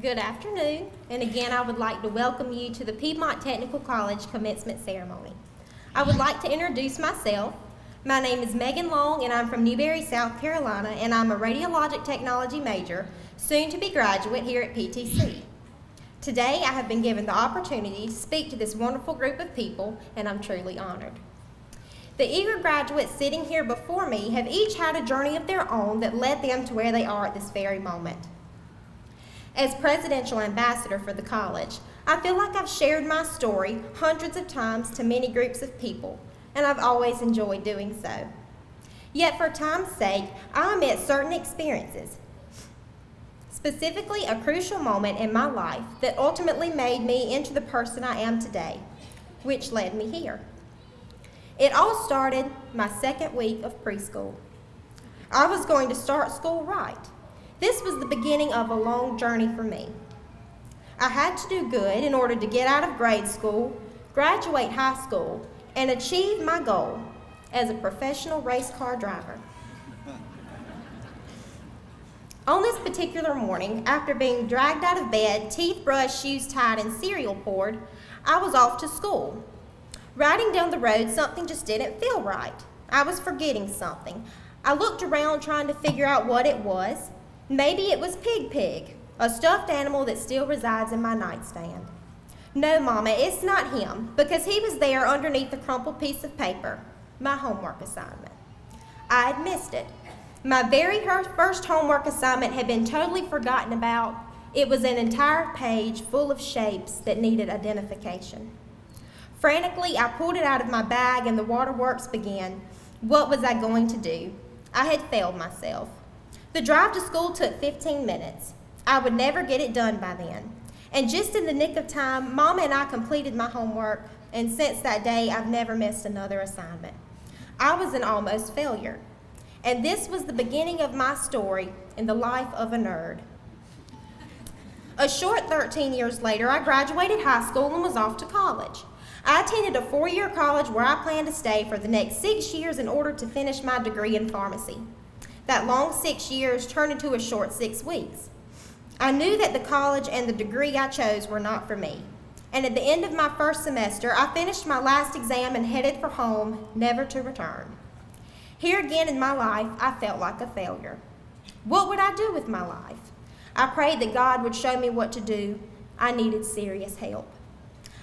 Good afternoon, and again I would like to welcome you to the Piedmont Technical College commencement ceremony. I would like to introduce myself. My name is Megan Long, and I'm from Newberry, South Carolina, and I'm a Radiologic Technology major, soon to be graduate here at PTC. Today I have been given the opportunity to speak to this wonderful group of people, and I'm truly honored. The eager graduates sitting here before me have each had a journey of their own that led them to where they are at this very moment. As presidential ambassador for the college, I feel like I've shared my story hundreds of times to many groups of people, and I've always enjoyed doing so. Yet for time's sake, I omit certain experiences, specifically a crucial moment in my life that ultimately made me into the person I am today, which led me here. It all started my second week of preschool. I was going to start school right. This was the beginning of a long journey for me. I had to do good in order to get out of grade school, graduate high school, and achieve my goal as a professional race car driver. On this particular morning, after being dragged out of bed, teeth brushed, shoes tied, and cereal poured, I was off to school. Riding down the road, something just didn't feel right. I was forgetting something. I looked around trying to figure out what it was. Maybe it was Pig, a stuffed animal that still resides in my nightstand. No, Mama, it's not him, because he was there underneath the crumpled piece of paper, my homework assignment. I had missed it. My very first homework assignment had been totally forgotten about. It was an entire page full of shapes that needed identification. Frantically, I pulled it out of my bag and the waterworks began. What was I going to do? I had failed myself. The drive to school took 15 minutes. I would never get it done by then. And just in the nick of time, Mama and I completed my homework, and since that day, I've never missed another assignment. I was an almost failure. And this was the beginning of my story in the life of a nerd. A short 13 years later, I graduated high school and was off to college. I attended a 4-year college where I planned to stay for the next 6 years in order to finish my degree in pharmacy. That long 6 years turned into a short 6 weeks. I knew that the college and the degree I chose were not for me. And at the end of my first semester, I finished my last exam and headed for home, never to return. Here again in my life, I felt like a failure. What would I do with my life? I prayed that God would show me what to do. I needed serious help.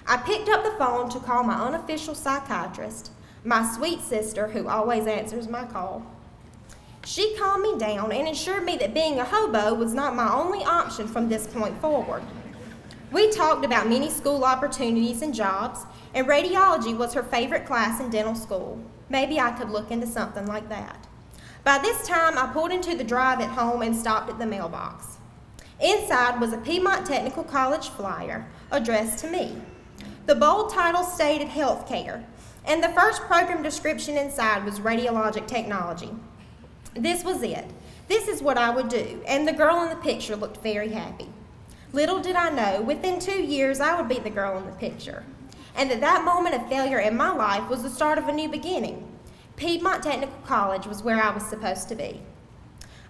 I picked up the phone to call my unofficial psychiatrist, my sweet sister who always answers my call. She calmed me down and assured me that being a hobo was not my only option from this point forward. We talked about many school opportunities and jobs, and radiology was her favorite class in dental school. Maybe I could look into something like that. By this time, I pulled into the drive at home and stopped at the mailbox. Inside was a Piedmont Technical College flyer addressed to me. The bold title stated healthcare, and the first program description inside was radiologic technology. This was it. This is what I would do, and the girl in the picture looked very happy. Little did I know, within 2 years I would be the girl in the picture, and that moment of failure in my life was the start of a new beginning. Piedmont Technical College was where I was supposed to be.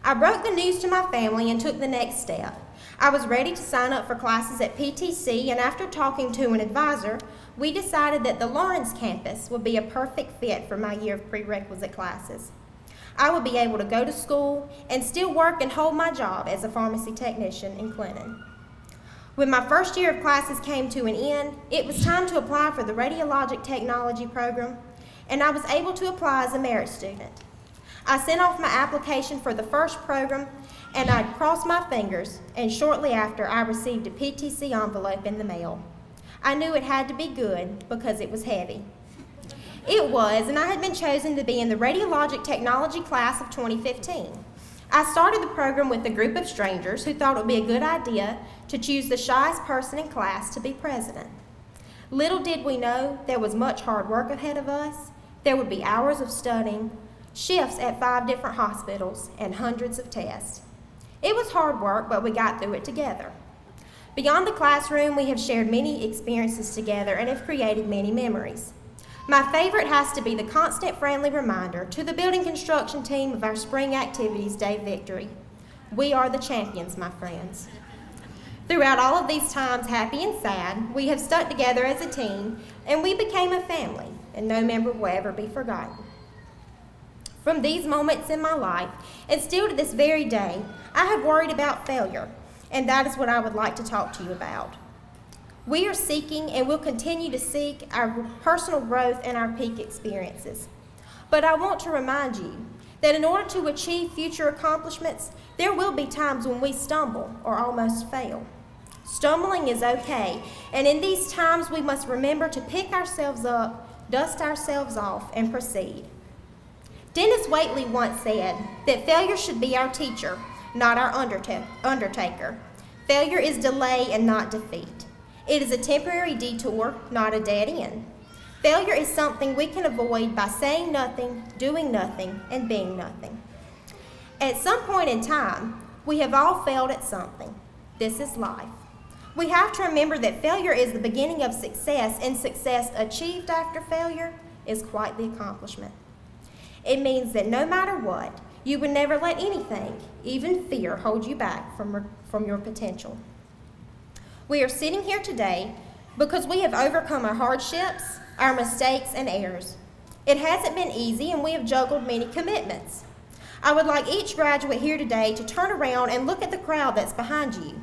I broke the news to my family and took the next step. I was ready to sign up for classes at PTC, and after talking to an advisor, we decided that the Lawrence campus would be a perfect fit for my year of prerequisite classes. I would be able to go to school and still work and hold my job as a pharmacy technician in Clinton. When my first year of classes came to an end, it was time to apply for the Radiologic Technology program, and I was able to apply as a merit student. I sent off my application for the first program, and I crossed my fingers, and shortly after I received a PTC envelope in the mail. I knew it had to be good because it was heavy. It was, and I had been chosen to be in the Radiologic Technology class of 2015. I started the program with a group of strangers who thought it would be a good idea to choose the shyest person in class to be president. Little did we know there was much hard work ahead of us. There would be hours of studying, shifts at 5 different hospitals, and hundreds of tests. It was hard work, but we got through it together. Beyond the classroom, we have shared many experiences together and have created many memories. My favorite has to be the constant friendly reminder to the building construction team of our spring activities day victory. We are the champions, my friends. Throughout all of these times, happy and sad, we have stuck together as a team, and we became a family, and no member will ever be forgotten. From these moments in my life, and still to this very day, I have worried about failure, and that is what I would like to talk to you about. We are seeking and will continue to seek our personal growth and our peak experiences. But I want to remind you that in order to achieve future accomplishments, there will be times when we stumble or almost fail. Stumbling is okay, and in these times we must remember to pick ourselves up, dust ourselves off, and proceed. Dennis Waitley once said that failure should be our teacher, not our undertaker. Failure is delay and not defeat. It is a temporary detour, not a dead end. Failure is something we can avoid by saying nothing, doing nothing, and being nothing. At some point in time, we have all failed at something. This is life. We have to remember that failure is the beginning of success, and success achieved after failure is quite the accomplishment. It means that no matter what, you would never let anything, even fear, hold you back from your potential. We are sitting here today because we have overcome our hardships, our mistakes, and errors. It hasn't been easy, and we have juggled many commitments. I would like each graduate here today to turn around and look at the crowd that's behind you.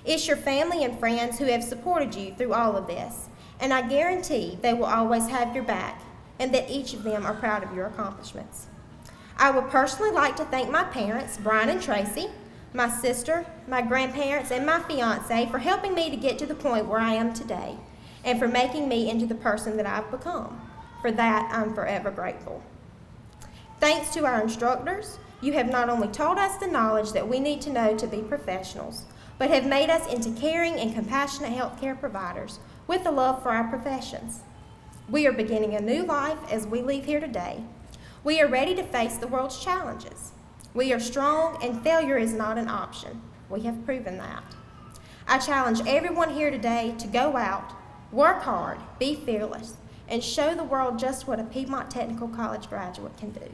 It's your family and friends who have supported you through all of this, and I guarantee they will always have your back, and that each of them are proud of your accomplishments. I would personally like to thank my parents, Brian and Tracy, my sister, my grandparents, and my fiance for helping me to get to the point where I am today, and for making me into the person that I've become. For that, I'm forever grateful. Thanks to our instructors, you have not only taught us the knowledge that we need to know to be professionals, but have made us into caring and compassionate healthcare providers with a love for our professions. We are beginning a new life as we leave here today. We are ready to face the world's challenges. We are strong, and failure is not an option. We have proven that. I challenge everyone here today to go out, work hard, be fearless, and show the world just what a Piedmont Technical College graduate can do.